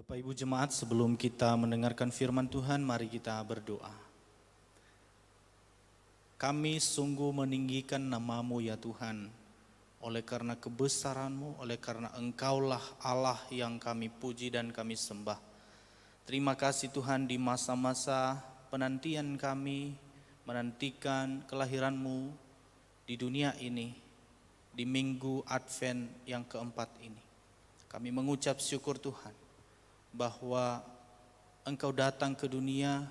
Bapak Ibu Jemaat, sebelum kita mendengarkan firman Tuhan, mari kita berdoa. Kami sungguh meninggikan nama-Mu ya Tuhan, oleh karena kebesaran-Mu, oleh karena Engkaulah Allah yang kami puji dan kami sembah. Terima kasih Tuhan, di masa-masa penantian kami, menantikan kelahiran-Mu di dunia ini, di minggu Advent yang keempat ini. Kami mengucap syukur Tuhan, bahwa Engkau datang ke dunia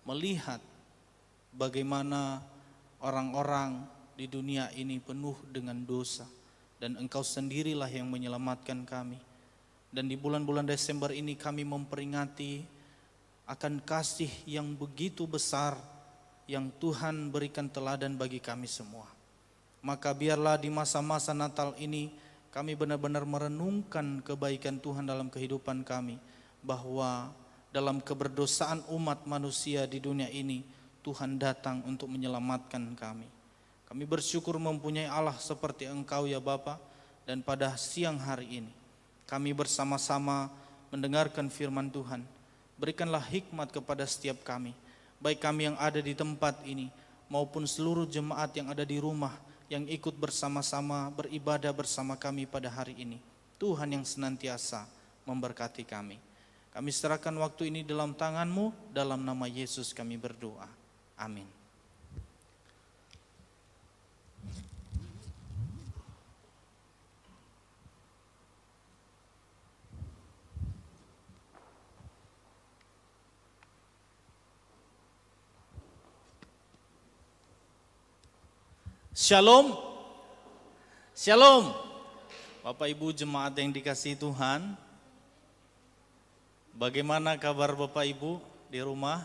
melihat bagaimana orang-orang di dunia ini penuh dengan dosa, dan Engkau sendirilah yang menyelamatkan kami. Dan di bulan-bulan Desember ini kami memperingati akan kasih yang begitu besar yang Tuhan berikan teladan bagi kami semua. Maka biarlah di masa-masa Natal ini kami benar-benar merenungkan kebaikan Tuhan dalam kehidupan kami, bahwa dalam keberdosaan umat manusia di dunia ini, Tuhan datang untuk menyelamatkan kami. Kami bersyukur mempunyai Allah seperti Engkau ya Bapa, dan pada siang hari ini kami bersama-sama mendengarkan firman Tuhan. Berikanlah hikmat kepada setiap kami, baik kami yang ada di tempat ini maupun seluruh jemaat yang ada di rumah, yang ikut bersama-sama beribadah bersama kami pada hari ini. Tuhan yang senantiasa memberkati kami. Kami serahkan waktu ini dalam tangan-Mu, dalam nama Yesus kami berdoa. Amin. Shalom, Shalom. Bapak Ibu jemaat yang dikasihi Tuhan, bagaimana kabar Bapak Ibu di rumah?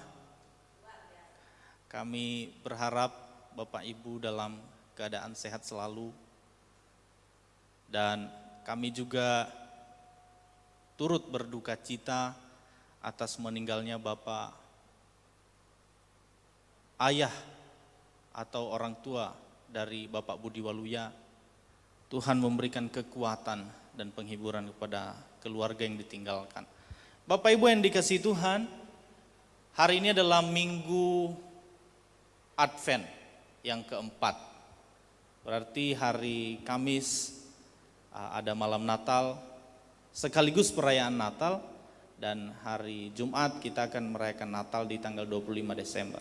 Kami berharap Bapak Ibu dalam keadaan sehat selalu, dan kami juga turut berduka cita atas meninggalnya Bapak ayah atau orang tua dari Bapak Budi Waluya. Tuhan memberikan kekuatan dan penghiburan kepada keluarga yang ditinggalkan. Bapak Ibu yang dikasihi Tuhan, hari ini adalah minggu Advent yang keempat. Berarti hari Kamis ada malam Natal sekaligus perayaan Natal, dan hari Jumat kita akan merayakan Natal di tanggal 25 Desember.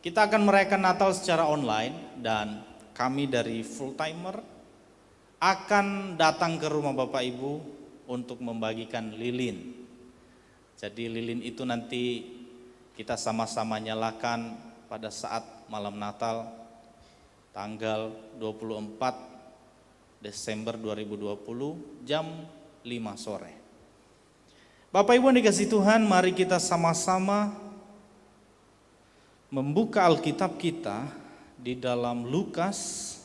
Kita akan merayakan Natal secara online, dan kami dari Full Timer akan datang ke rumah Bapak Ibu untuk membagikan lilin. Jadi lilin itu nanti kita sama-sama nyalakan pada saat malam Natal tanggal 24 Desember 2020 jam 5 sore. Bapak Ibu yang dikasihi Tuhan, mari kita sama-sama membuka Alkitab kita di dalam Lukas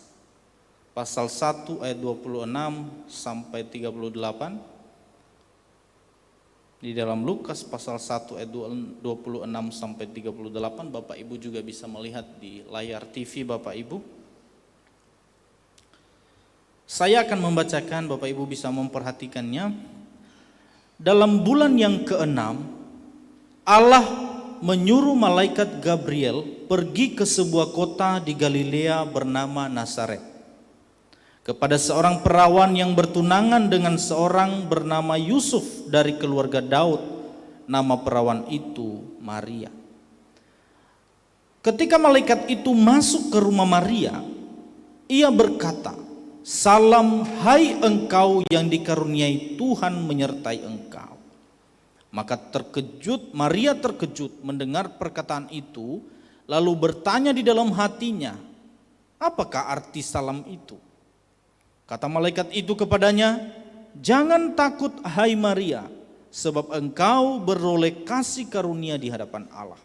pasal 1 ayat 26 sampai 38. Di dalam Lukas pasal 1 ayat 26 sampai 38, Bapak Ibu juga bisa melihat di layar TV Bapak Ibu. Saya akan membacakan, Bapak Ibu bisa memperhatikannya. Dalam bulan yang ke-6, Allah menyuruh malaikat Gabriel pergi ke sebuah kota di Galilea bernama Nazaret, kepada seorang perawan yang bertunangan dengan seorang bernama Yusuf dari keluarga Daud. Nama perawan itu Maria. Ketika malaikat itu masuk ke rumah Maria, ia berkata, "Salam, hai engkau yang dikaruniai Tuhan menyertai engkau." Maka Maria terkejut mendengar perkataan itu, lalu bertanya di dalam hatinya, "Apakah arti salam itu?" Kata malaikat itu kepadanya, "Jangan takut hai Maria, sebab engkau beroleh kasih karunia di hadapan Allah.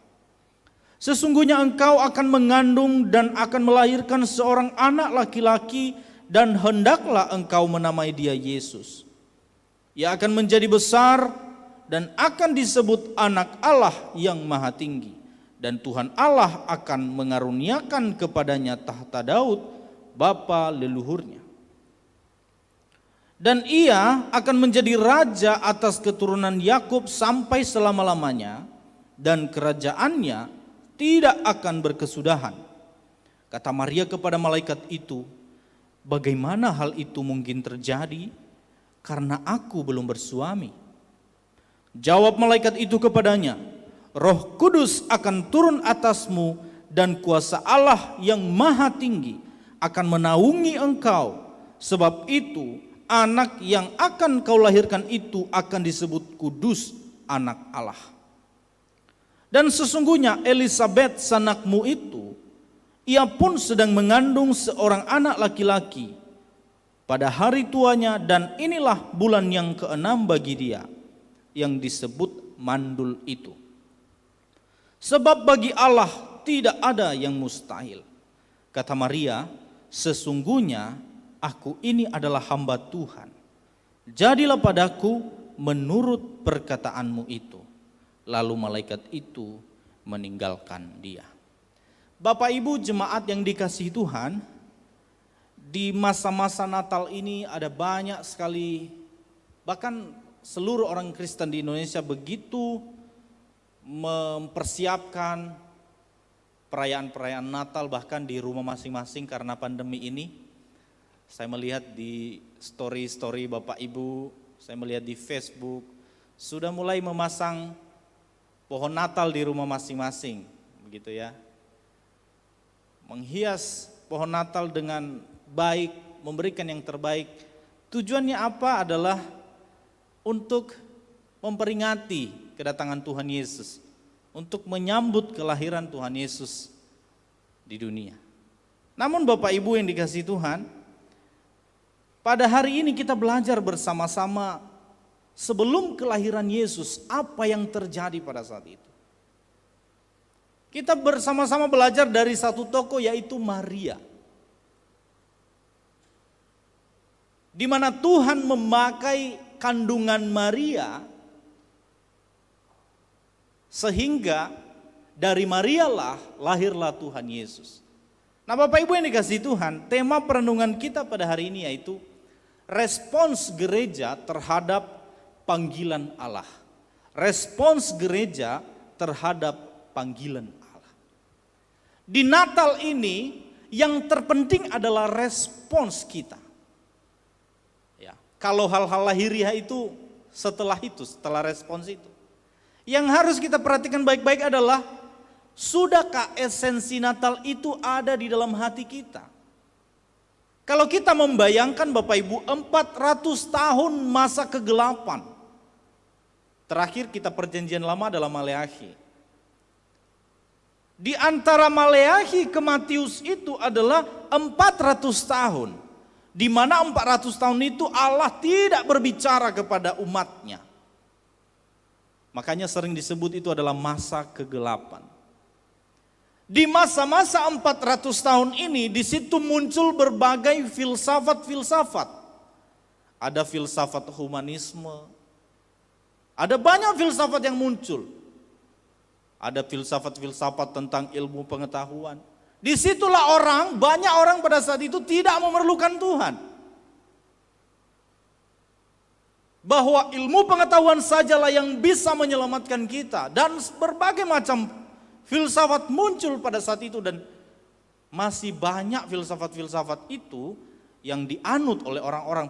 Sesungguhnya engkau akan mengandung dan akan melahirkan seorang anak laki-laki, dan hendaklah engkau menamai dia Yesus. Ia akan menjadi besar dan akan disebut Anak Allah yang Maha Tinggi, dan Tuhan Allah akan mengaruniakan kepadanya tahta Daud bapa leluhurnya. Dan ia akan menjadi raja atas keturunan Yakub sampai selama-lamanya, dan kerajaannya tidak akan berkesudahan. Kata Maria kepada malaikat itu, bagaimana hal itu mungkin terjadi? Karena aku belum bersuami. Jawab malaikat itu kepadanya, Roh Kudus akan turun atasmu dan kuasa Allah yang maha tinggi akan menaungi engkau. Sebab itu anak yang akan kau lahirkan itu akan disebut kudus, anak Allah. Dan sesungguhnya Elisabet sanakmu itu, ia pun sedang mengandung seorang anak laki-laki pada hari tuanya, dan inilah bulan yang ke-6 bagi dia, yang disebut mandul itu. Sebab bagi Allah tidak ada yang mustahil. Kata Maria, sesungguhnya aku ini adalah hamba Tuhan. Jadilah padaku menurut perkataanmu itu. Lalu malaikat itu meninggalkan dia. Bapak Ibu jemaat yang dikasihi Tuhan, di masa-masa Natal ini ada banyak sekali, bahkan seluruh orang Kristen di Indonesia begitu mempersiapkan perayaan-perayaan Natal bahkan di rumah masing-masing karena pandemi ini. Saya melihat di story-story Bapak Ibu, saya melihat di Facebook, sudah mulai memasang pohon Natal di rumah masing-masing, begitu ya. Menghias pohon Natal dengan baik, memberikan yang terbaik. Tujuannya apa? Adalah untuk memperingati kedatangan Tuhan Yesus, untuk menyambut kelahiran Tuhan Yesus di dunia. Namun Bapak Ibu yang dikasihi Tuhan, pada hari ini kita belajar bersama-sama sebelum kelahiran Yesus, apa yang terjadi pada saat itu. Kita bersama-sama belajar dari satu tokoh, yaitu Maria. Di mana Tuhan memakai kandungan Maria, sehingga dari Marialah lahirlah Tuhan Yesus. Nah Bapak Ibu yang dikasihi Tuhan, tema perenungan kita pada hari ini yaitu respons gereja terhadap panggilan Allah. Respons gereja terhadap panggilan Allah. Di Natal ini yang terpenting adalah respons kita. Ya, kalau hal-hal lahiriah itu setelah respons itu. Yang harus kita perhatikan baik-baik adalah, sudahkah esensi Natal itu ada di dalam hati kita? Kalau kita membayangkan Bapak Ibu 400 tahun masa kegelapan. Terakhir kita perjanjian lama adalah Maleakhi. Di antara Maleakhi ke Matius itu adalah 400 tahun. Di mana 400 tahun itu Allah tidak berbicara kepada umatnya. Makanya sering disebut itu adalah masa kegelapan. Di masa-masa 400 tahun ini, di situ muncul berbagai filsafat-filsafat. Ada filsafat humanisme, ada banyak filsafat yang muncul. Ada filsafat-filsafat tentang ilmu pengetahuan. Disitulah banyak orang pada saat itu tidak memerlukan Tuhan. Bahwa ilmu pengetahuan sajalah yang bisa menyelamatkan kita. Dan berbagai macam filsafat muncul pada saat itu. Dan masih banyak filsafat-filsafat itu yang dianut oleh orang-orang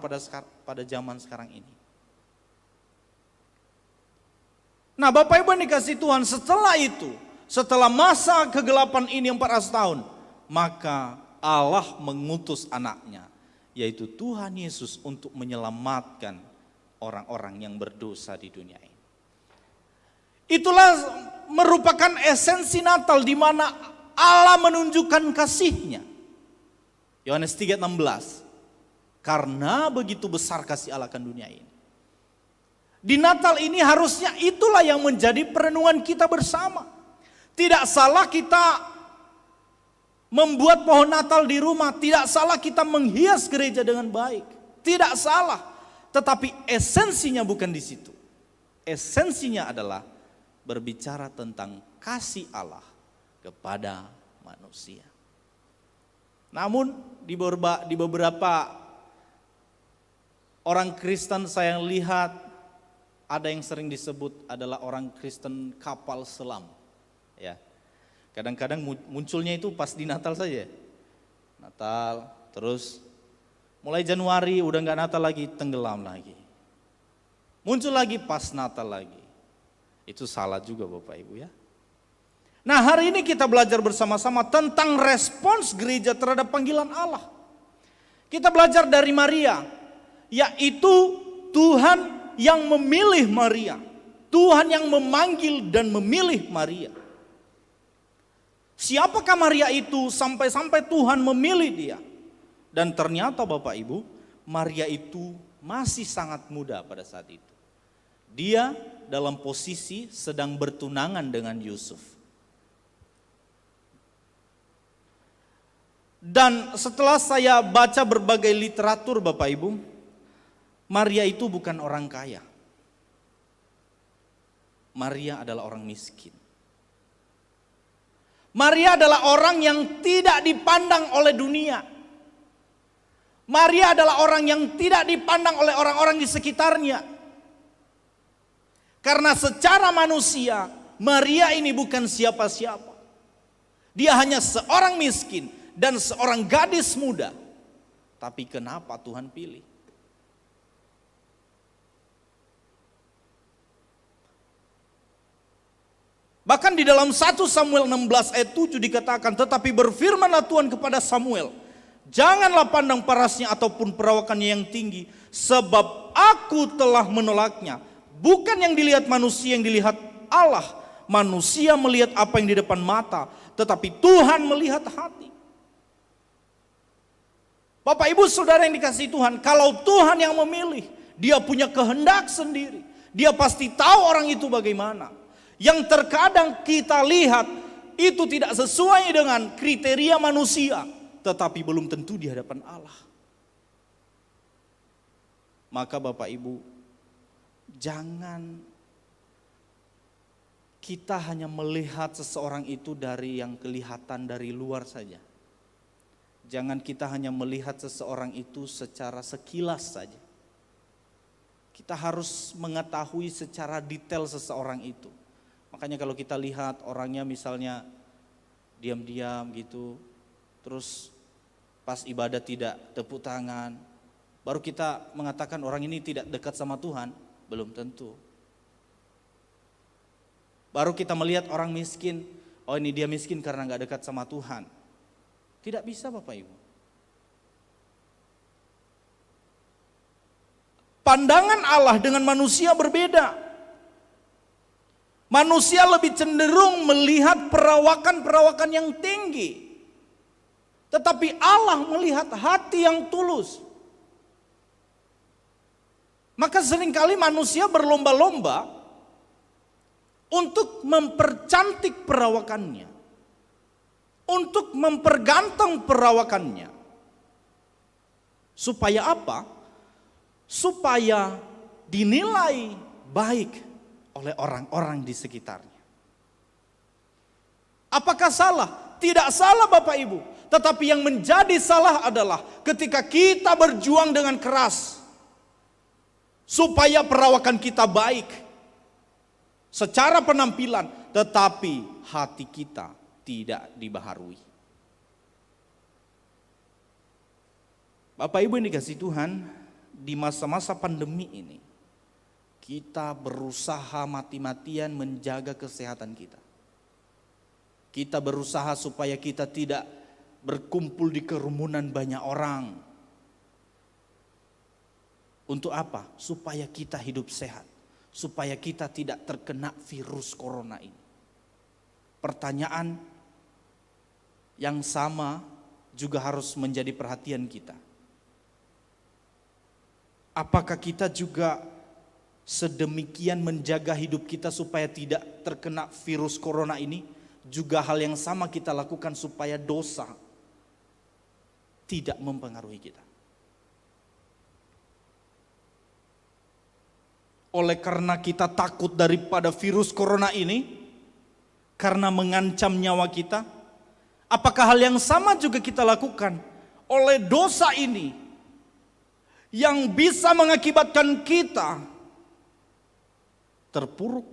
pada zaman sekarang ini. Nah Bapak Ibu yang dikasihi Tuhan, setelah itu, setelah masa kegelapan ini 400 tahun, maka Allah mengutus anaknya, yaitu Tuhan Yesus, untuk menyelamatkan orang-orang yang berdosa di dunia ini. Itulah merupakan esensi Natal, di mana Allah menunjukkan kasih-Nya. Yohanes 3:16, karena begitu besar kasih Allah akan dunia ini. Di Natal ini harusnya itulah yang menjadi perenungan kita bersama. Tidak salah kita membuat pohon Natal di rumah, tidak salah kita menghias gereja dengan baik, tidak salah. Tetapi esensinya bukan di situ. Esensinya adalah berbicara tentang kasih Allah kepada manusia. Namun di beberapa Orang Kristen saya lihat ada yang sering disebut adalah orang Kristen kapal selam. Ya. Kadang-kadang munculnya itu pas di Natal saja. Natal, terus mulai Januari udah nggak Natal lagi, tenggelam lagi. Muncul lagi pas Natal lagi. Itu salah juga Bapak Ibu ya. Nah, hari ini kita belajar bersama-sama tentang respons gereja terhadap panggilan Allah. Kita belajar dari Maria, yaitu Tuhan yang memilih Maria. Tuhan yang memanggil dan memilih Maria. Siapakah Maria itu sampai-sampai Tuhan memilih dia? Dan ternyata Bapak Ibu, Maria itu masih sangat muda pada saat itu. Dia dalam posisi sedang bertunangan dengan Yusuf. Dan setelah saya baca berbagai literatur Bapak Ibu, Maria itu bukan orang kaya. Maria adalah orang miskin. Maria adalah orang yang tidak dipandang oleh dunia. Maria adalah orang yang tidak dipandang oleh orang-orang di sekitarnya. Karena secara manusia, Maria ini bukan siapa-siapa. Dia hanya seorang miskin dan seorang gadis muda. Tapi kenapa Tuhan pilih? Bahkan di dalam 1 Samuel 16 ayat 7 dikatakan, tetapi berfirmanlah Tuhan kepada Samuel, janganlah pandang parasnya ataupun perawakannya yang tinggi, sebab aku telah menolaknya. Bukan yang dilihat manusia, yang dilihat Allah. Manusia melihat apa yang di depan mata, tetapi Tuhan melihat hati. Bapak Ibu Saudara yang dikasihi Tuhan, kalau Tuhan yang memilih, Dia punya kehendak sendiri. Dia pasti tahu orang itu bagaimana. Yang terkadang kita lihat itu tidak sesuai dengan kriteria manusia, tetapi belum tentu di hadapan Allah. Maka Bapak Ibu, jangan kita hanya melihat seseorang itu dari yang kelihatan dari luar saja. Jangan kita hanya melihat seseorang itu secara sekilas saja. Kita harus mengetahui secara detail seseorang itu. Makanya kalau kita lihat orangnya misalnya diam-diam gitu, terus pas ibadah tidak tepuk tangan, baru kita mengatakan orang ini tidak dekat sama Tuhan, belum tentu. Baru kita melihat orang miskin, oh ini dia miskin karena gak dekat sama Tuhan. Tidak bisa Bapak Ibu. Pandangan Allah dengan manusia berbeda. Manusia lebih cenderung melihat perawakan-perawakan yang tinggi. Tetapi Allah melihat hati yang tulus. Maka seringkali manusia berlomba-lomba untuk mempercantik perawakannya. Untuk memperganteng perawakannya. Supaya apa? Supaya dinilai baik oleh orang-orang di sekitarnya. Apakah salah? Tidak salah Bapak Ibu. Tetapi yang menjadi salah adalah ketika kita berjuang dengan keras supaya perawakan kita baik secara penampilan, tetapi hati kita tidak dibaharui. Bapak Ibu yang dikasihi Tuhan, di masa-masa pandemi ini kita berusaha mati-matian menjaga kesehatan kita. Kita berusaha supaya kita tidak berkumpul di kerumunan banyak orang. Untuk apa? Supaya kita hidup sehat. Supaya kita tidak terkena virus corona ini. Pertanyaan yang sama juga harus menjadi perhatian kita. Apakah kita juga sedemikian menjaga hidup kita supaya tidak terkena virus corona ini? Juga hal yang sama kita lakukan supaya dosa tidak mempengaruhi kita. Oleh karena kita takut daripada virus corona ini, karena mengancam nyawa kita, apakah hal yang sama juga kita lakukan oleh dosa ini? yang bisa mengakibatkan kita terpuruk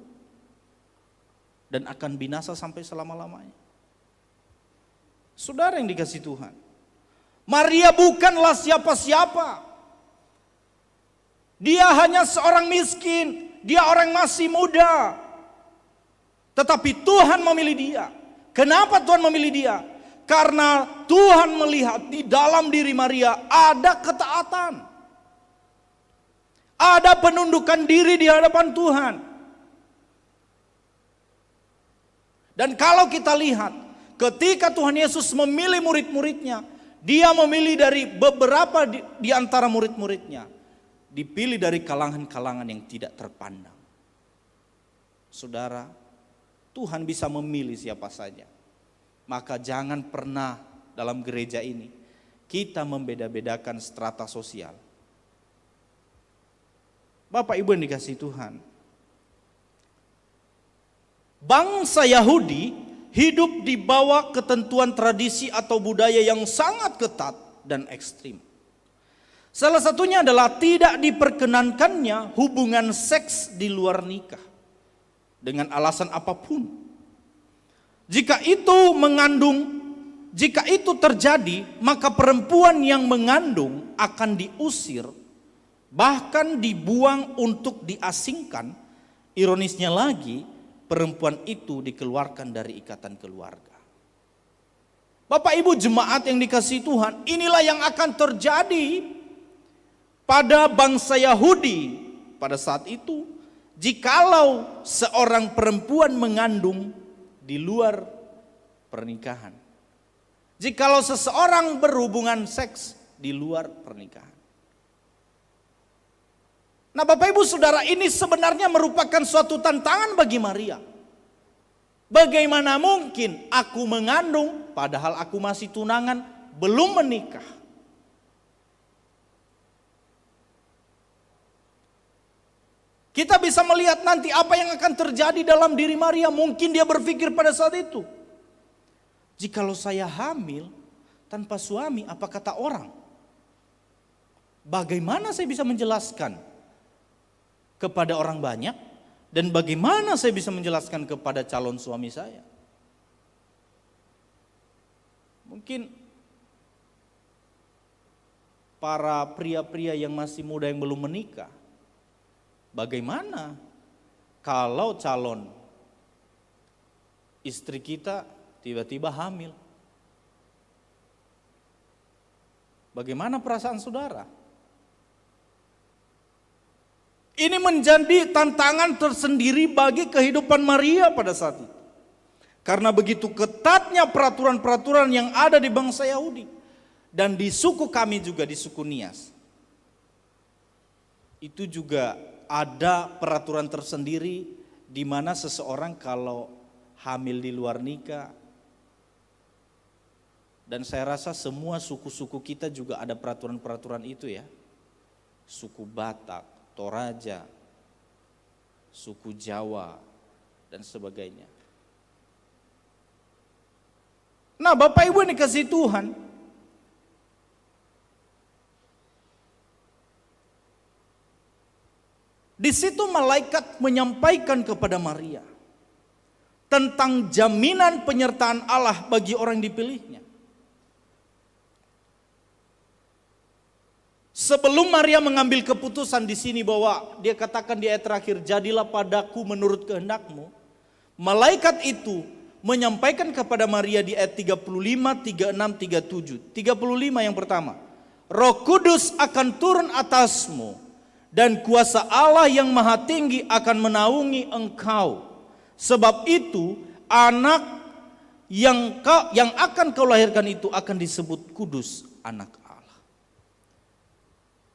dan akan binasa sampai selama-lamanya. Saudara yang dikasihi Tuhan, Maria bukanlah siapa-siapa. Dia hanya seorang miskin, dia orang masih muda. Tetapi Tuhan memilih dia. Kenapa Tuhan memilih dia? Karena Tuhan melihat di dalam diri Maria ada ketaatan. Ada penundukan diri di hadapan Tuhan. Dan kalau kita lihat, ketika Tuhan Yesus memilih murid-muridnya, dia memilih dari beberapa di antara murid-muridnya. Dipilih dari kalangan-kalangan yang tidak terpandang. Saudara, Tuhan bisa memilih siapa saja. Maka jangan pernah dalam gereja ini kita membeda-bedakan strata sosial. Bapak Ibu yang dikasihi Tuhan, bangsa Yahudi hidup di bawah ketentuan tradisi atau budaya yang sangat ketat dan ekstrim. Salah satunya adalah tidak diperkenankannya hubungan seks di luar nikah dengan alasan apapun. Jika itu terjadi, maka perempuan yang mengandung akan diusir, bahkan dibuang untuk diasingkan. Ironisnya lagi, perempuan itu dikeluarkan dari ikatan keluarga. Bapak Ibu jemaat yang dikasihi Tuhan, inilah yang akan terjadi pada bangsa Yahudi pada saat itu. Jikalau seorang perempuan mengandung di luar pernikahan. Jikalau seseorang berhubungan seks di luar pernikahan. Nah Bapak Ibu Saudara, ini sebenarnya merupakan suatu tantangan bagi Maria. Bagaimana mungkin aku mengandung padahal aku masih tunangan, belum menikah. Kita bisa melihat nanti apa yang akan terjadi dalam diri Maria. Mungkin dia berpikir pada saat itu, jikalau saya hamil tanpa suami, apa kata orang? Bagaimana saya bisa menjelaskan kepada orang banyak? Dan bagaimana saya bisa menjelaskan kepada calon suami saya? Mungkin para pria-pria yang masih muda yang belum menikah, bagaimana kalau calon istri kita tiba-tiba hamil? Bagaimana perasaan saudara? Ini menjadi tantangan tersendiri bagi kehidupan Maria pada saat itu. Karena begitu ketatnya peraturan-peraturan yang ada di bangsa Yahudi. Dan di suku kami juga, di suku Nias. Itu juga ada peraturan tersendiri di mana seseorang kalau hamil di luar nikah. Dan saya rasa semua suku-suku kita juga ada peraturan-peraturan itu ya. Suku Batak, Toraja, suku Jawa, dan sebagainya. Nah Bapak Ibu yang dikasihi Tuhan, di situ malaikat menyampaikan kepada Maria tentang jaminan penyertaan Allah bagi orang yang dipilihnya. Sebelum Maria mengambil keputusan di sini bahwa dia katakan di ayat terakhir, jadilah padaku menurut kehendakmu. Malaikat itu menyampaikan kepada Maria di ayat 35, 36, 37. 35 yang pertama. Roh Kudus akan turun atasmu dan kuasa Allah yang maha tinggi akan menaungi engkau. Sebab itu anak yang akan kau lahirkan itu akan disebut kudus, anak Allah.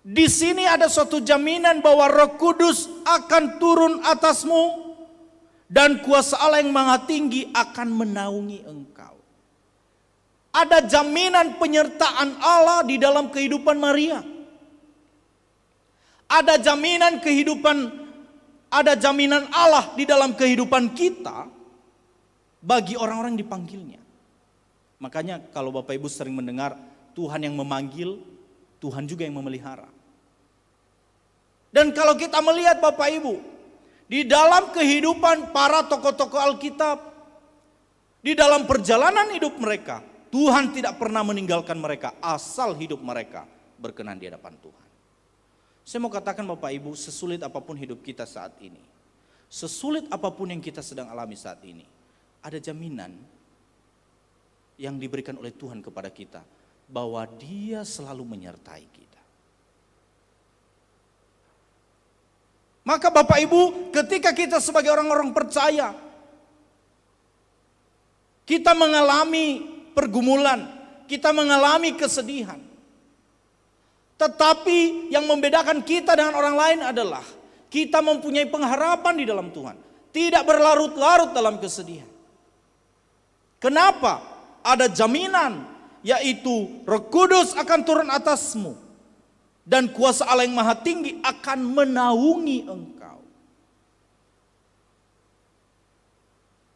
Di sini ada suatu jaminan bahwa Roh Kudus akan turun atasmu dan kuasa Allah yang maha tinggi akan menaungi engkau. Ada jaminan penyertaan Allah di dalam kehidupan Maria. Ada jaminan Allah di dalam kehidupan kita bagi orang-orang yang dipanggilnya. Makanya kalau Bapak Ibu sering mendengar Tuhan yang memanggil, Tuhan juga yang memelihara. Dan kalau kita melihat Bapak Ibu, di dalam kehidupan para tokoh-tokoh Alkitab, di dalam perjalanan hidup mereka, Tuhan tidak pernah meninggalkan mereka asal hidup mereka berkenan di hadapan Tuhan. Saya mau katakan Bapak Ibu, sesulit apapun hidup kita saat ini, sesulit apapun yang kita sedang alami saat ini, ada jaminan yang diberikan oleh Tuhan kepada kita bahwa Dia selalu menyertai kita. Maka Bapak Ibu, ketika kita sebagai orang-orang percaya, kita mengalami pergumulan, kita mengalami kesedihan. Tetapi yang membedakan kita dengan orang lain adalah kita mempunyai pengharapan di dalam Tuhan, tidak berlarut-larut dalam kesedihan. Kenapa? Ada jaminan, yaitu Roh Kudus akan turun atasmu. Dan kuasa Allah yang maha tinggi akan menaungi engkau.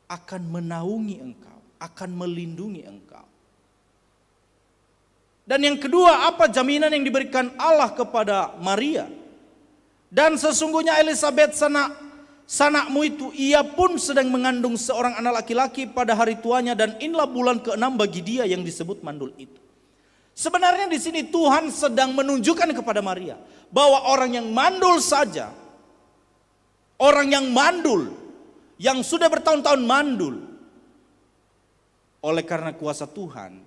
Akan menaungi engkau, akan melindungi engkau. Dan yang kedua, apa jaminan yang diberikan Allah kepada Maria? Dan sesungguhnya Elisabet sanakmu itu, ia pun sedang mengandung seorang anak laki-laki pada hari tuanya, dan inilah bulan ke-6 bagi dia yang disebut mandul itu. Sebenarnya di sini Tuhan sedang menunjukkan kepada Maria bahwa orang yang mandul saja, orang yang mandul, yang sudah bertahun-tahun mandul, oleh karena kuasa Tuhan,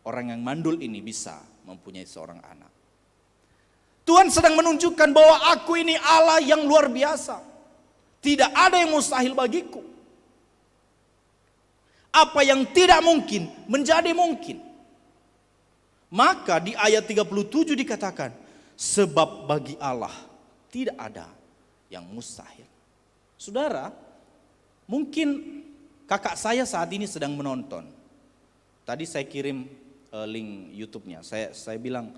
orang yang mandul ini bisa mempunyai seorang anak. Tuhan sedang menunjukkan bahwa aku ini Allah yang luar biasa. Tidak ada yang mustahil bagiku. Apa yang tidak mungkin menjadi mungkin. Maka di ayat 37 dikatakan, sebab bagi Allah tidak ada yang mustahil. Saudara, mungkin kakak saya saat ini sedang menonton. Tadi saya kirim link YouTube-nya. Saya bilang,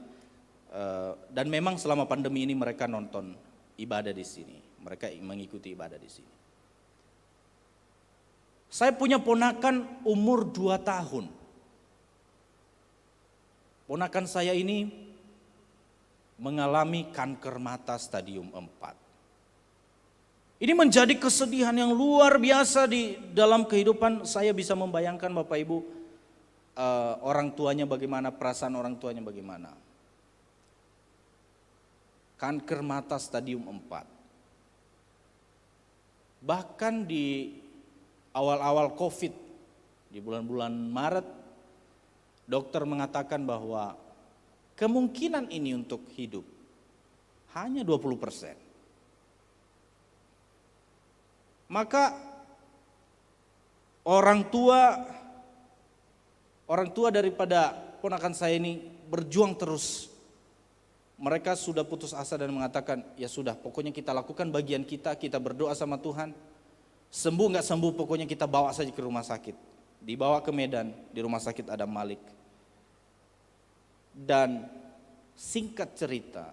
dan memang selama pandemi ini mereka nonton ibadah di sini. Mereka mengikuti ibadah di sini. Saya punya ponakan umur 2 tahun. Ponakan saya ini mengalami kanker mata stadium 4. Ini menjadi kesedihan yang luar biasa di dalam kehidupan. Saya bisa membayangkan Bapak Ibu, orang tuanya bagaimana, perasaan orang tuanya bagaimana. Kanker mata stadium 4. Bahkan di awal-awal COVID, di bulan-bulan Maret, dokter mengatakan bahwa kemungkinan ini untuk hidup hanya 20%. Maka orang tua daripada ponakan saya ini berjuang terus. Mereka sudah putus asa dan mengatakan, ya sudah, pokoknya kita lakukan bagian kita berdoa sama Tuhan. Sembuh nggak sembuh, pokoknya kita bawa saja ke rumah sakit. Dibawa ke Medan, di rumah sakit Adam Malik. Dan singkat cerita,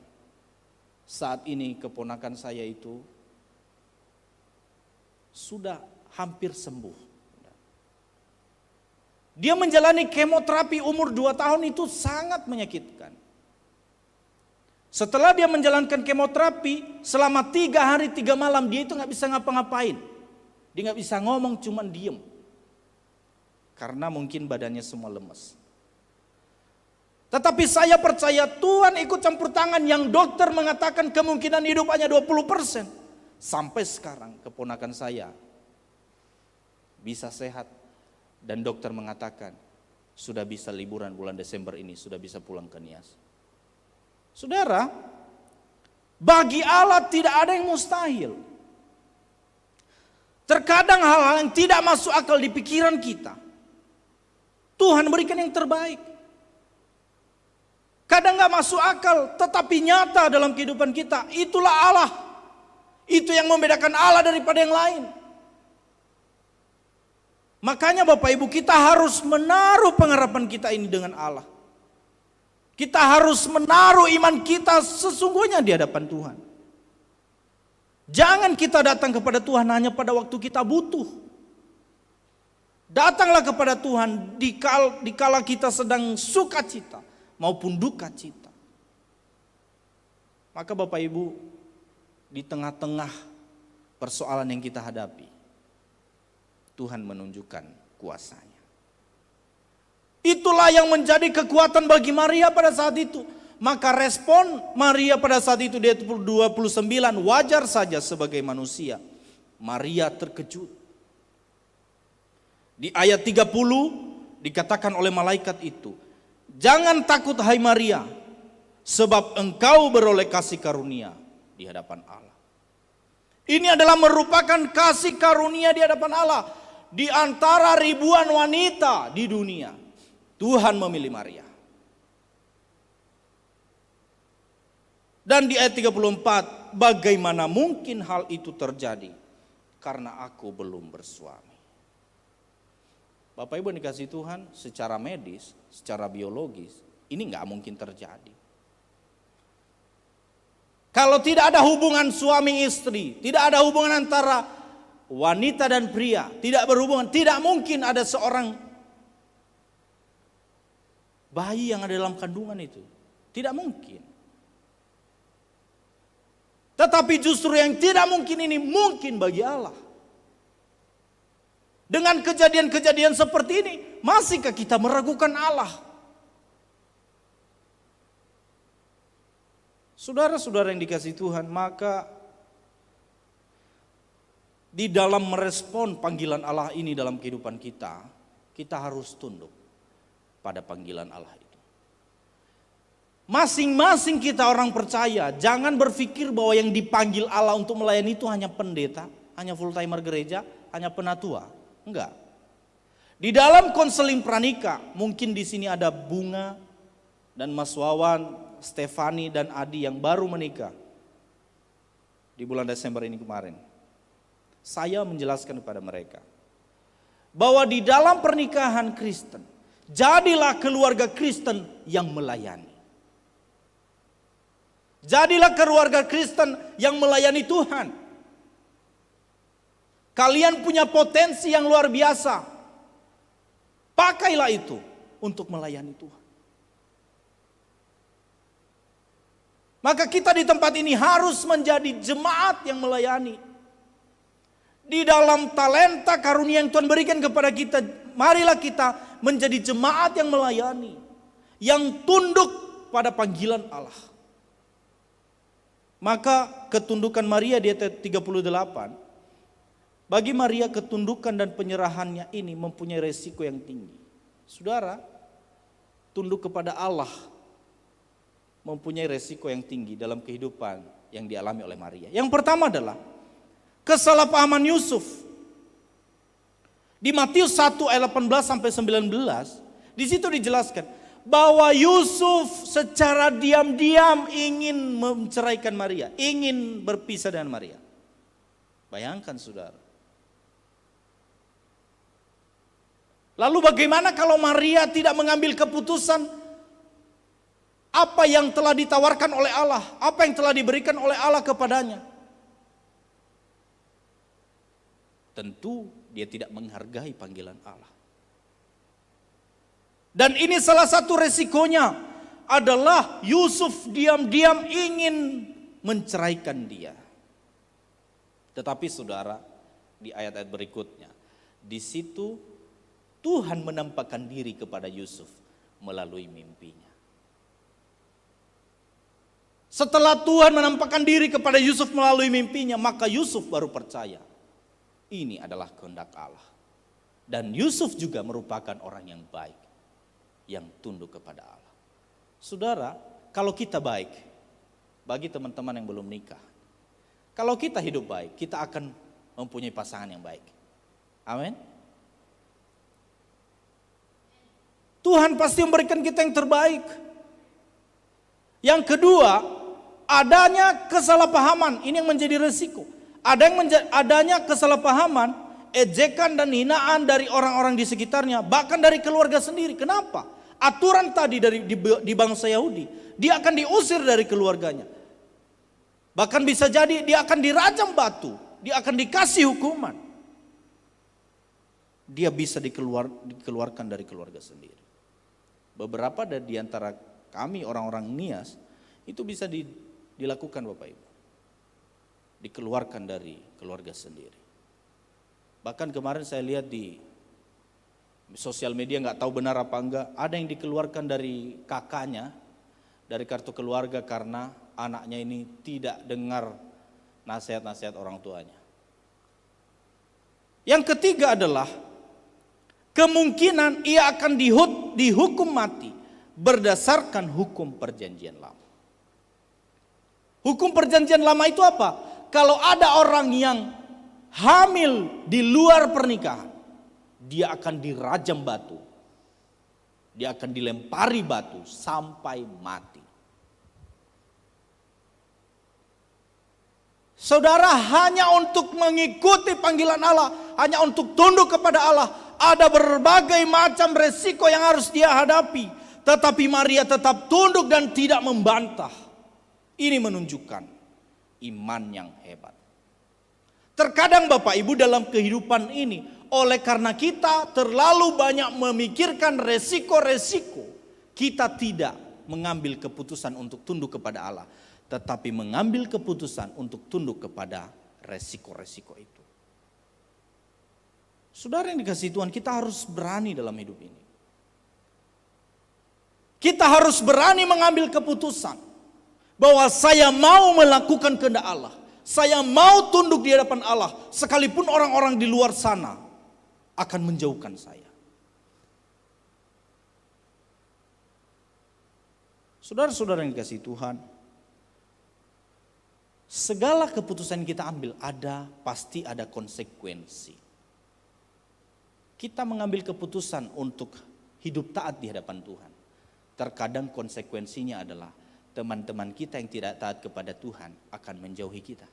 saat ini keponakan saya itu sudah hampir sembuh. Dia menjalani kemoterapi umur 2 tahun itu sangat menyakitkan. Setelah dia menjalankan kemoterapi selama 3 hari 3 malam, dia itu nggak bisa ngapa-ngapain. Dia nggak bisa ngomong, cuman diem. Karena mungkin badannya semua lemes. Tetapi saya percaya Tuhan ikut campur tangan, yang dokter mengatakan kemungkinan hidup hanya 20%. Sampai sekarang keponakan saya bisa sehat. Dan dokter mengatakan sudah bisa liburan bulan Desember ini, sudah bisa pulang ke Nias. Saudara, bagi Allah tidak ada yang mustahil. Terkadang hal-hal yang tidak masuk akal di pikiran kita, Tuhan berikan yang terbaik. Kadang gak masuk akal, tetapi nyata dalam kehidupan kita. Itulah Allah. Itu yang membedakan Allah daripada yang lain. Makanya Bapak Ibu, kita harus menaruh pengharapan kita ini dengan Allah. Kita harus menaruh iman kita sesungguhnya di hadapan Tuhan. Jangan kita datang kepada Tuhan hanya pada waktu kita butuh. Datanglah kepada Tuhan dikala kita sedang sukacita maupun duka cita. Maka Bapak Ibu, di tengah-tengah persoalan yang kita hadapi, Tuhan menunjukkan kuasa-Nya. Itulah yang menjadi kekuatan bagi Maria pada saat itu. Maka respon Maria pada saat itu di ayat 29 wajar saja sebagai manusia. Maria terkejut. Di ayat 30 dikatakan oleh malaikat itu, "Jangan takut hai Maria, sebab engkau beroleh kasih karunia di hadapan Allah." Ini adalah merupakan kasih karunia di hadapan Allah. Di antara ribuan wanita di dunia, Tuhan memilih Maria. Dan di ayat 34, bagaimana mungkin hal itu terjadi? Karena aku belum bersuami. Bapak Ibu dikasih Tuhan, secara medis, secara biologis, ini nggak mungkin terjadi. Kalau tidak ada hubungan suami istri, tidak ada hubungan antara wanita dan pria, tidak berhubungan, tidak mungkin ada seorang bayi yang ada dalam kandungan itu. Tidak mungkin. Tetapi justru yang tidak mungkin ini mungkin bagi Allah. Dengan kejadian-kejadian seperti ini, masihkah kita meragukan Allah? Saudara-saudara yang dikasihi Tuhan, maka di dalam merespon panggilan Allah ini dalam kehidupan kita, kita harus tunduk pada panggilan Allah itu. Masing-masing kita orang percaya, jangan berpikir bahwa yang dipanggil Allah untuk melayani itu hanya pendeta, hanya full timer gereja, hanya penatua. Enggak. Di dalam konseling pranikah, mungkin di sini ada Bunga dan Mas Wawan, Stefani dan Adi yang baru menikah di bulan Desember ini kemarin. Saya menjelaskan kepada mereka bahwa di dalam pernikahan Kristen, jadilah keluarga Kristen yang melayani. Jadilah keluarga Kristen yang melayani Tuhan. Kalian punya potensi yang luar biasa. Pakailah itu untuk melayani Tuhan. Maka kita di tempat ini harus menjadi jemaat yang melayani. Di dalam talenta karunia yang Tuhan berikan kepada kita, marilah kita menjadi jemaat yang melayani. Yang tunduk pada panggilan Allah. Maka ketundukan Maria di ayat 38, bagi Maria ketundukan dan penyerahannya ini mempunyai resiko yang tinggi. Saudara, tunduk kepada Allah mempunyai resiko yang tinggi dalam kehidupan yang dialami oleh Maria. Yang pertama adalah kesalahpahaman Yusuf. Di Matius 1 ayat 18 sampai 19, di situ dijelaskan bahwa Yusuf secara diam-diam ingin menceraikan Maria, ingin berpisah dengan Maria. Bayangkan saudara. Lalu bagaimana kalau Maria tidak mengambil keputusan apa yang telah ditawarkan oleh Allah, apa yang telah diberikan oleh Allah kepadanya? Tentu dia tidak menghargai panggilan Allah. Dan ini salah satu resikonya adalah Yusuf diam-diam ingin menceraikan dia. Tetapi saudara, di ayat-ayat berikutnya, di situ Tuhan menampakkan diri kepada Yusuf melalui mimpinya. Setelah Tuhan menampakkan diri kepada Yusuf melalui mimpinya, maka Yusuf baru percaya ini adalah kehendak Allah. Dan Yusuf juga merupakan orang yang baik, yang tunduk kepada Allah. Saudara, kalau kita baik, bagi teman-teman yang belum nikah, kalau kita hidup baik, kita akan mempunyai pasangan yang baik. Amin. Tuhan pasti memberikan kita yang terbaik. Yang kedua, adanya kesalahpahaman, ini yang menjadi resiko. Adanya kesalahpahaman, ejekan dan hinaan dari orang-orang di sekitarnya, bahkan dari keluarga sendiri. Kenapa? Aturan tadi di bangsa Yahudi, dia akan diusir dari keluarganya. Bahkan bisa jadi dia akan dirajam batu, dia akan dikasih hukuman. Dia bisa dikeluarkan dari keluarga sendiri. Beberapa di antara kami orang-orang Nias itu bisa dilakukan Bapak Ibu. dikeluarkan dari keluarga sendiri. Bahkan kemarin saya lihat di sosial media, nggak tahu benar apa enggak, ada yang dikeluarkan dari kakaknya, dari kartu keluarga karena anaknya ini tidak dengar nasihat-nasihat orang tuanya. Yang ketiga adalah kemungkinan ia akan dihukum mati berdasarkan hukum perjanjian lama. Hukum perjanjian lama itu apa? Kalau ada orang yang hamil di luar pernikahan, dia akan dirajam batu. Dia akan dilempari batu sampai mati. Saudara, hanya untuk mengikuti panggilan Allah, hanya untuk tunduk kepada Allah, ada berbagai macam resiko yang harus dia hadapi. Tetapi Maria tetap tunduk dan tidak membantah. Ini menunjukkan iman yang hebat. Terkadang Bapak Ibu dalam kehidupan ini, oleh karena kita terlalu banyak memikirkan resiko-resiko, kita tidak mengambil keputusan untuk tunduk kepada Allah, tetapi mengambil keputusan untuk tunduk kepada resiko-resiko itu. Saudara yang dikasihi Tuhan, kita harus berani dalam hidup ini. Kita harus berani mengambil keputusan bahwa saya mau melakukan kehendak Allah. Saya mau tunduk di hadapan Allah, sekalipun orang-orang di luar sana akan menjauhkan saya. Saudara-saudara yang dikasihi Tuhan, segala keputusan yang kita ambil pasti ada konsekuensi. Kita mengambil keputusan untuk hidup taat di hadapan Tuhan. Terkadang konsekuensinya adalah teman-teman kita yang tidak taat kepada Tuhan akan menjauhi kita.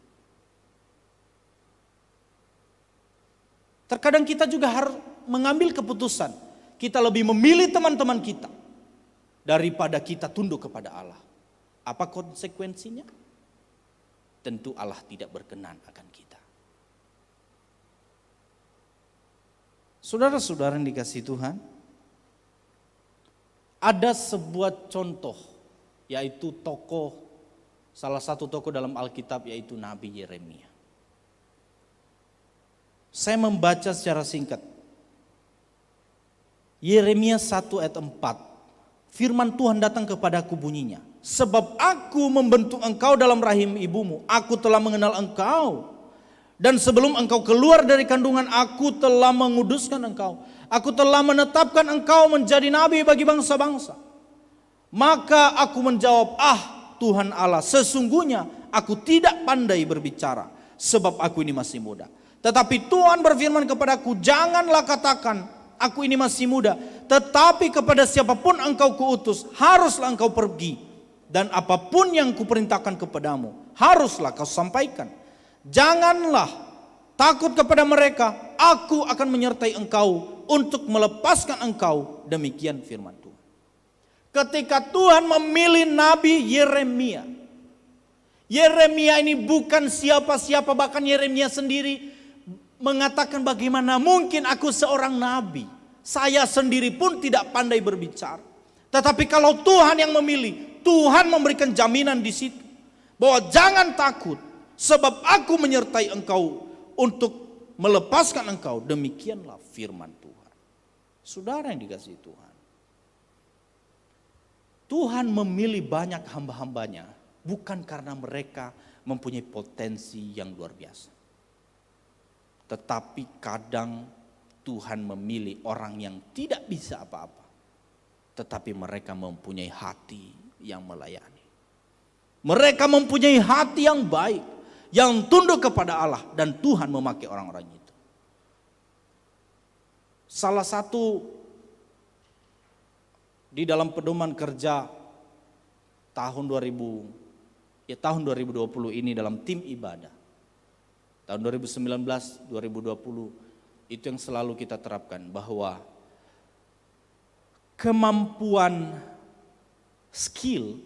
Terkadang kita juga harus mengambil keputusan. Kita lebih memilih teman-teman kita daripada kita tunduk kepada Allah. Apa konsekuensinya? Tentu Allah tidak berkenan akan kita. Saudara-saudara yang dikasihi Tuhan, ada sebuah contoh, yaitu salah satu tokoh dalam Alkitab, yaitu Nabi Yeremia. Saya membaca secara singkat. Yeremia 1 ayat 4. Firman Tuhan datang kepadaku bunyinya. Sebab aku membentuk engkau dalam rahim ibumu. Aku telah mengenal engkau. Dan sebelum engkau keluar dari kandungan, aku telah menguduskan engkau. Aku telah menetapkan engkau menjadi nabi bagi bangsa-bangsa. Maka aku menjawab, Tuhan Allah, sesungguhnya aku tidak pandai berbicara, sebab aku ini masih muda. Tetapi Tuhan berfirman kepadaku, janganlah katakan aku ini masih muda, tetapi kepada siapapun engkau kuutus, haruslah engkau pergi. Dan apapun yang kuperintahkan kepadamu, haruslah kau sampaikan. Janganlah takut kepada mereka, aku akan menyertai engkau untuk melepaskan engkau, demikian firman Tuhan. Ketika Tuhan memilih Nabi Yeremia, Yeremia ini bukan siapa-siapa, bahkan Yeremia sendiri mengatakan, bagaimana mungkin aku seorang nabi, saya sendiri pun tidak pandai berbicara. Tetapi kalau Tuhan yang memilih, Tuhan memberikan jaminan di situ bahwa jangan takut, sebab aku menyertai engkau untuk melepaskan engkau, demikianlah firman Tuhan. Saudara yang dikasihi Tuhan, Tuhan memilih banyak hamba-hambanya bukan karena mereka mempunyai potensi yang luar biasa. Tetapi kadang Tuhan memilih orang yang tidak bisa apa-apa, tetapi mereka mempunyai hati yang melayani. Mereka mempunyai hati yang baik, yang tunduk kepada Allah, dan Tuhan memakai orang-orang itu. Salah satu di dalam pedoman kerja tahun 2020 ini dalam tim ibadah. Tahun 2019, 2020 itu yang selalu kita terapkan, bahwa kemampuan skill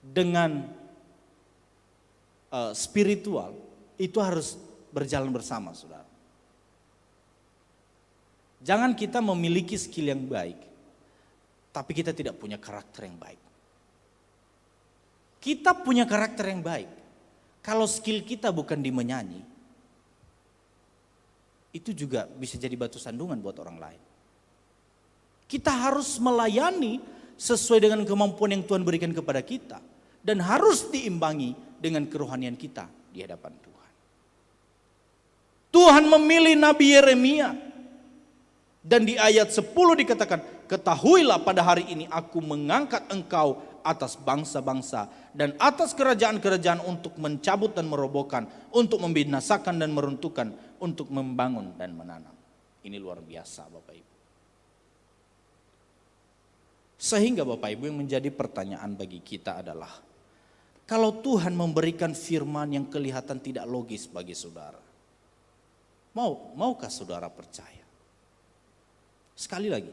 dengan spiritual itu harus berjalan bersama, saudara. Jangan kita memiliki skill yang baik, tapi kita tidak punya karakter yang baik. Kita punya karakter yang baik. Kalau skill kita bukan di menyanyi, itu juga bisa jadi batu sandungan buat orang lain. Kita harus melayani sesuai dengan kemampuan yang Tuhan berikan kepada kita. Dan harus diimbangi dengan kerohanian kita di hadapan Tuhan. Tuhan memilih Nabi Yeremia. Dan di ayat 10 dikatakan, ketahuilah pada hari ini aku mengangkat engkau atas bangsa-bangsa dan atas kerajaan-kerajaan untuk mencabut dan merobohkan, untuk membinasakan dan meruntuhkan, untuk membangun dan menanam. Ini luar biasa Bapak Ibu. Sehingga Bapak Ibu yang menjadi pertanyaan bagi kita adalah, kalau Tuhan memberikan firman yang kelihatan tidak logis bagi saudara, maukah saudara percaya? Sekali lagi,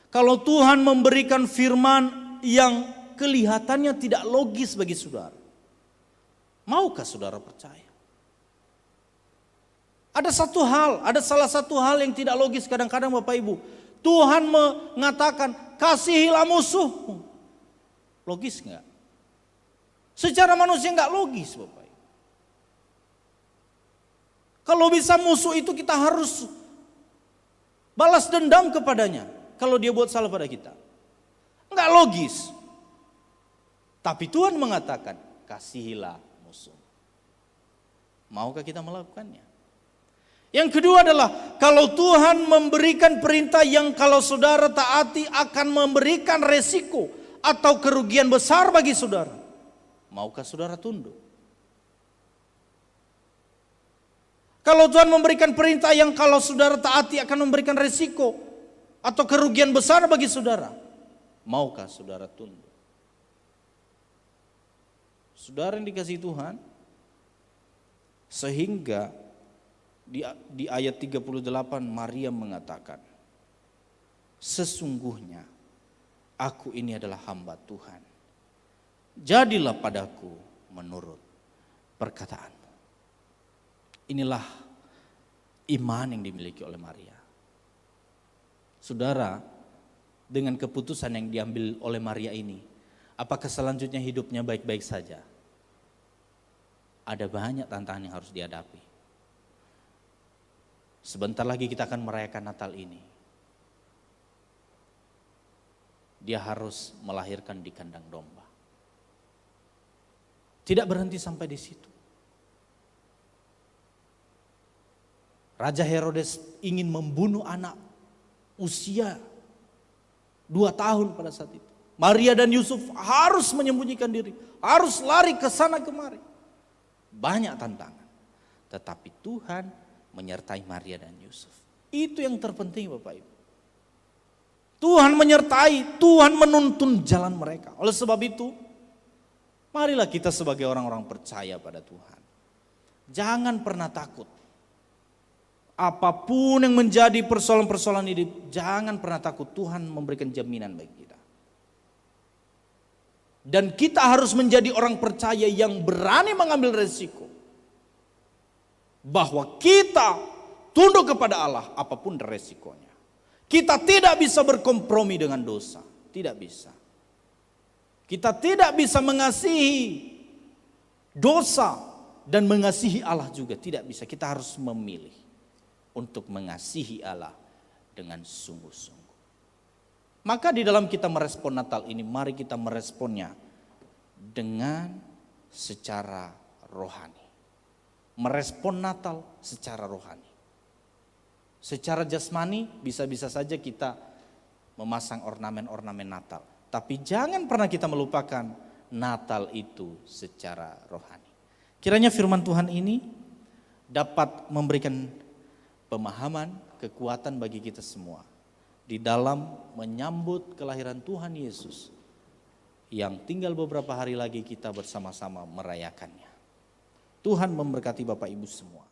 kalau Tuhan memberikan firman yang kelihatannya tidak logis bagi saudara, maukah saudara percaya? Ada salah satu hal yang tidak logis kadang-kadang Bapak Ibu. Tuhan mengatakan, kasihilah musuhmu. Logis enggak? Secara manusia enggak logis Bapak Ibu. Kalau bisa musuh itu kita harus balas dendam kepadanya. Kalau dia buat salah pada kita. Enggak logis. Tapi Tuhan mengatakan, kasihilah musuh. Maukah kita melakukannya? Yang kedua adalah, kalau Tuhan memberikan perintah yang kalau saudara taati akan memberikan resiko atau kerugian besar bagi saudara, maukah saudara tunduk? Kalau Tuhan memberikan perintah yang kalau saudara taati akan memberikan resiko atau kerugian besar bagi saudara, maukah saudara tunduk? Saudara yang dikasihi Tuhan, sehingga di ayat 38 Maria mengatakan, sesungguhnya aku ini adalah hamba Tuhan. Jadilah padaku menurut perkataanmu. Inilah iman yang dimiliki oleh Maria. Saudara, dengan keputusan yang diambil oleh Maria ini, apakah selanjutnya hidupnya baik-baik saja? Ada banyak tantangan yang harus dihadapi. Sebentar lagi kita akan merayakan Natal ini. Dia harus melahirkan di kandang domba. Tidak berhenti sampai di situ. Raja Herodes ingin membunuh anak usia 2 tahun pada saat itu. Maria dan Yusuf harus menyembunyikan diri, harus lari ke sana kemari. Banyak tantangan. Tetapi Tuhan menyertai Maria dan Yusuf. Itu yang terpenting Bapak Ibu. Tuhan menyertai, Tuhan menuntun jalan mereka. Oleh sebab itu, marilah kita sebagai orang-orang percaya pada Tuhan. Jangan pernah takut. Apapun yang menjadi persoalan-persoalan hidup, jangan pernah takut. Tuhan memberikan jaminan bagi kita. Dan kita harus menjadi orang percaya yang berani mengambil resiko. Bahwa kita tunduk kepada Allah apapun resikonya. Kita tidak bisa berkompromi dengan dosa. Tidak bisa. Kita tidak bisa mengasihi dosa dan mengasihi Allah juga. Tidak bisa. Kita harus memilih untuk mengasihi Allah dengan sungguh-sungguh. Maka di dalam kita merespon Natal ini, mari kita meresponnya dengan secara rohani. Merespon Natal secara rohani. Secara jasmani bisa-bisa saja kita memasang ornamen-ornamen Natal. Tapi jangan pernah kita melupakan Natal itu secara rohani. Kiranya firman Tuhan ini dapat memberikan pemahaman, kekuatan bagi kita semua. Di dalam menyambut kelahiran Tuhan Yesus. Yang tinggal beberapa hari lagi kita bersama-sama merayakannya. Tuhan memberkati Bapak Ibu semua.